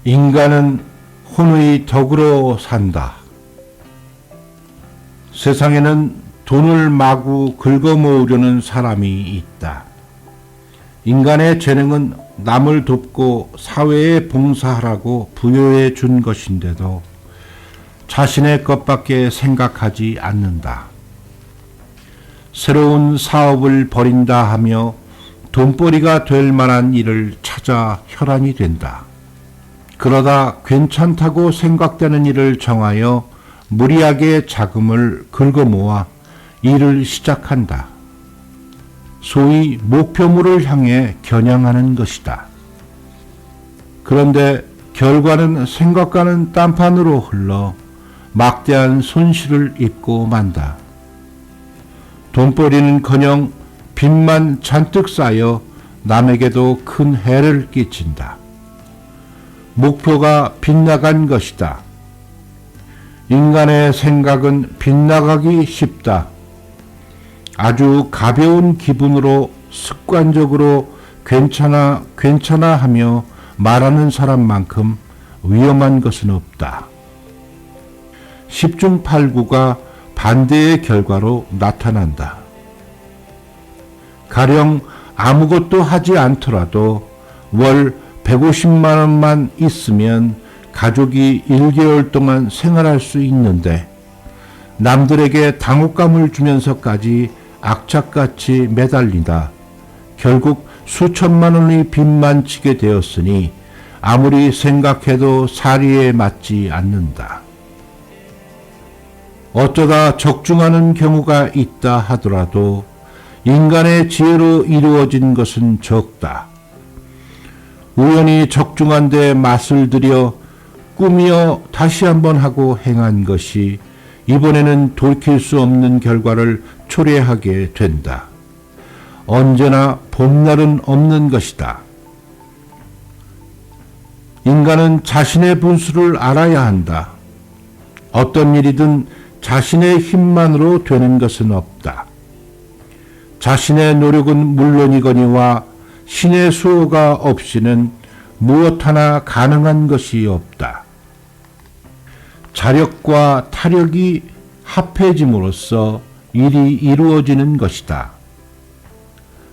인간은 혼의 덕으로 산다. 세상에는 돈을 마구 긁어 모으려는 사람이 있다. 인간의 재능은 남을 돕고 사회에 봉사하라고 부여해 준 것인데도 자신의 것밖에 생각하지 않는다. 새로운 사업을 벌인다 하며 돈벌이가 될 만한 일을 찾아 혈안이 된다. 그러다 괜찮다고 생각되는 일을 정하여 무리하게 자금을 긁어 모아 일을 시작한다. 소위 목표물을 향해 겨냥하는 것이다. 그런데 결과는 생각과는 딴판으로 흘러 막대한 손실을 입고 만다. 돈벌이는커녕 빚만 잔뜩 쌓여 남에게도 큰 해를 끼친다. 목표가 빗나간 것이다. 인간의 생각은 빗나가기 쉽다. 아주 가벼운 기분으로 습관적으로 괜찮아 하며 말하는 사람만큼 위험한 것은 없다. 10중 8구가 반대의 결과로 나타난다. 가령 아무것도 하지 않더라도 월 150만 원만 있으면 가족이 1개월 동안 생활할 수 있는데 남들에게 당혹감을 주면서까지 악착같이 매달리다 결국 수천만 원의 빚만 지게 되었으니 아무리 생각해도 사리에 맞지 않는다. 어쩌다 적중하는 경우가 있다 하더라도 인간의 지혜로 이루어진 것은 적다. 우연히 적중한 데 맛을 들여 꾸미어 다시 한번 하고 행한 것이 이번에는 돌이킬 수 없는 결과를 초래하게 된다. 언제나 봄날은 없는 것이다. 인간은 자신의 분수를 알아야 한다. 어떤 일이든 자신의 힘만으로 되는 것은 없다. 자신의 노력은 물론이거니와 신의 수호가 없이는 무엇 하나 가능한 것이 없다. 자력과 타력이 합해짐으로써 일이 이루어지는 것이다.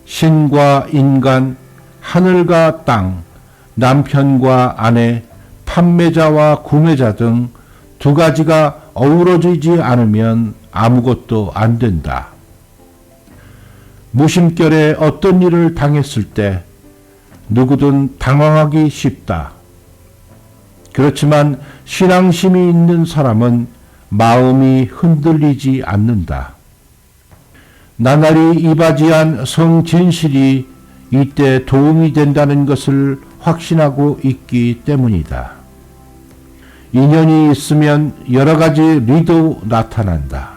신과 인간, 하늘과 땅, 남편과 아내, 판매자와 구매자 등 두 가지가 어우러지지 않으면 아무것도 안 된다. 무심결에 어떤 일을 당했을 때 누구든 당황하기 쉽다. 그렇지만 신앙심이 있는 사람은 마음이 흔들리지 않는다. 나날이 이바지한 성진실이 이때 도움이 된다는 것을 확신하고 있기 때문이다. 인연이 있으면 여러 가지 리도 나타난다.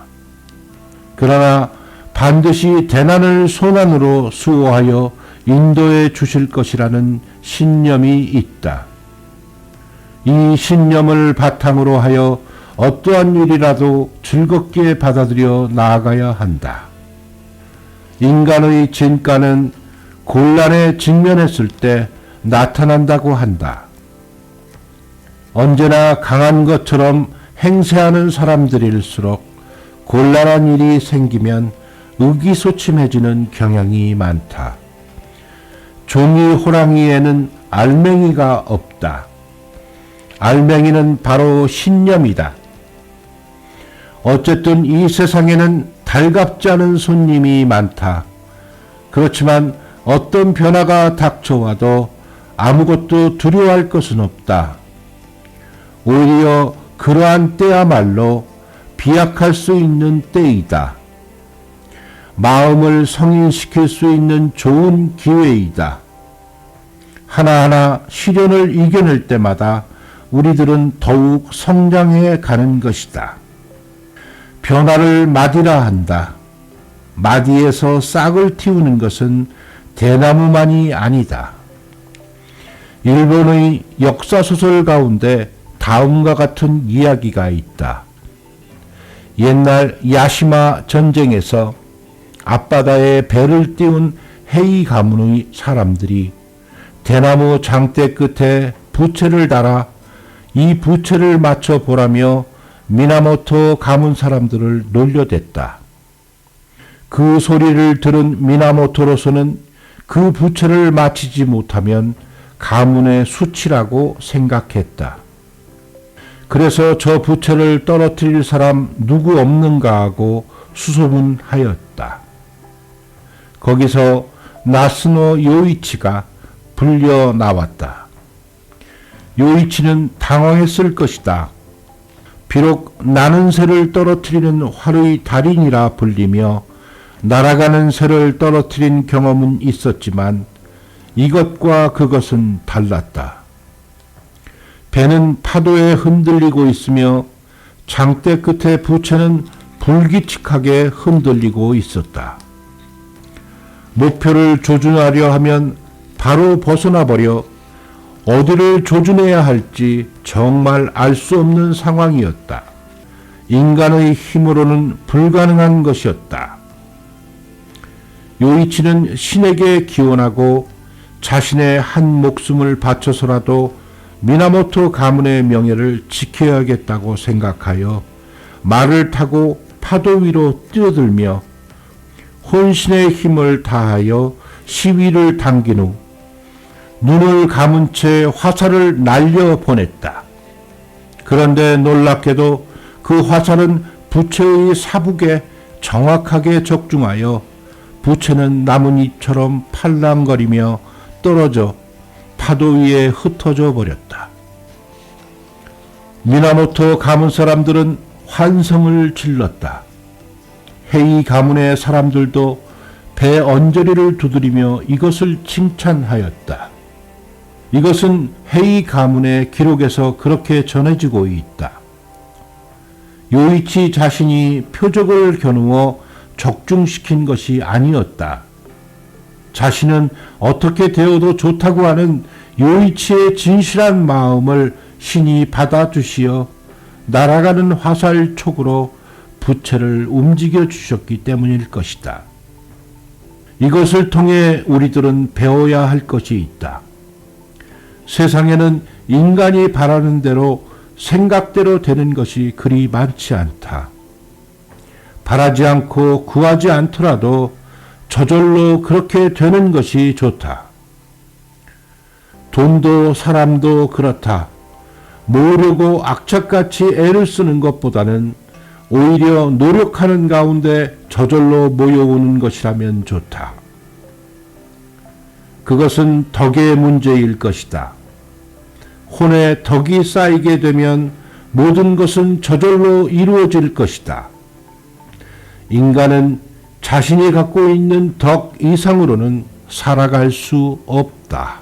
그러나 반드시 대난을 소난으로 수호하여 인도해 주실 것이라는 신념이 있다. 이 신념을 바탕으로 하여 어떠한 일이라도 즐겁게 받아들여 나아가야 한다. 인간의 진가는 곤란에 직면했을 때 나타난다고 한다. 언제나 강한 것처럼 행세하는 사람들일수록 곤란한 일이 생기면 의기소침해지는 경향이 많다. 종이 호랑이에는 알맹이가 없다. 알맹이는 바로 신념이다. 어쨌든 이 세상에는 달갑지 않은 손님이 많다. 그렇지만 어떤 변화가 닥쳐와도 아무것도 두려워할 것은 없다. 오히려 그러한 때야말로 비약할 수 있는 때이다. 마음을 성인시킬 수 있는 좋은 기회이다. 하나하나 시련을 이겨낼 때마다 우리들은 더욱 성장해 가는 것이다. 변화를 마디라 한다. 마디에서 싹을 틔우는 것은 대나무만이 아니다. 일본의 역사소설 가운데 다음과 같은 이야기가 있다. 옛날 야시마 전쟁에서 앞바다에 배를 띄운 헤이 가문의 사람들이 대나무 장대 끝에 부채를 달아 이 부채를 맞춰 보라며 미나모토 가문 사람들을 놀려댔다. 그 소리를 들은 미나모토로서는 그 부채를 맞히지 못하면 가문의 수치라고 생각했다. 그래서 저 부채를 떨어뜨릴 사람 누구 없는가 하고 수소문하였다. 거기서 나스노 요이치가 불려 나왔다. 요이치는 당황했을 것이다. 비록 나는 새를 떨어뜨리는 활의 달인이라 불리며 날아가는 새를 떨어뜨린 경험은 있었지만 이것과 그것은 달랐다. 배는 파도에 흔들리고 있으며 장대 끝에 부채는 불규칙하게 흔들리고 있었다. 목표를 조준하려 하면 바로 벗어나 버려 어디를 조준해야 할지 정말 알 수 없는 상황이었다. 인간의 힘으로는 불가능한 것이었다. 요이치는 신에게 기원하고 자신의 한 목숨을 바쳐서라도 미나모토 가문의 명예를 지켜야겠다고 생각하여 말을 타고 파도 위로 뛰어들며 혼신의 힘을 다하여 시위를 당긴 후 눈을 감은 채 화살을 날려 보냈다. 그런데 놀랍게도 그 화살은 부채의 사북에 정확하게 적중하여 부채는 나뭇잎처럼 팔랑거리며 떨어져 파도 위에 흩어져 버렸다. 미나모토 가문 사람들은 환성을 질렀다. 헤이 가문의 사람들도 배 언저리를 두드리며 이것을 칭찬하였다. 이것은 헤이 가문의 기록에서 그렇게 전해지고 있다. 요이치 자신이 표적을 겨누어 적중시킨 것이 아니었다. 자신은 어떻게 되어도 좋다고 하는 요이치의 진실한 마음을 신이 받아주시어 날아가는 화살촉으로 부채를 움직여 주셨기 때문일 것이다. 이것을 통해 우리들은 배워야 할 것이 있다. 세상에는 인간이 바라는 대로 생각대로 되는 것이 그리 많지 않다. 바라지 않고 구하지 않더라도 저절로 그렇게 되는 것이 좋다. 돈도 사람도 그렇다. 모으려고 악착같이 애를 쓰는 것보다는 오히려 노력하는 가운데 저절로 모여오는 것이라면 좋다. 그것은 덕의 문제일 것이다. 혼에 덕이 쌓이게 되면 모든 것은 저절로 이루어질 것이다. 인간은 자신이 갖고 있는 덕 이상으로는 살아갈 수 없다.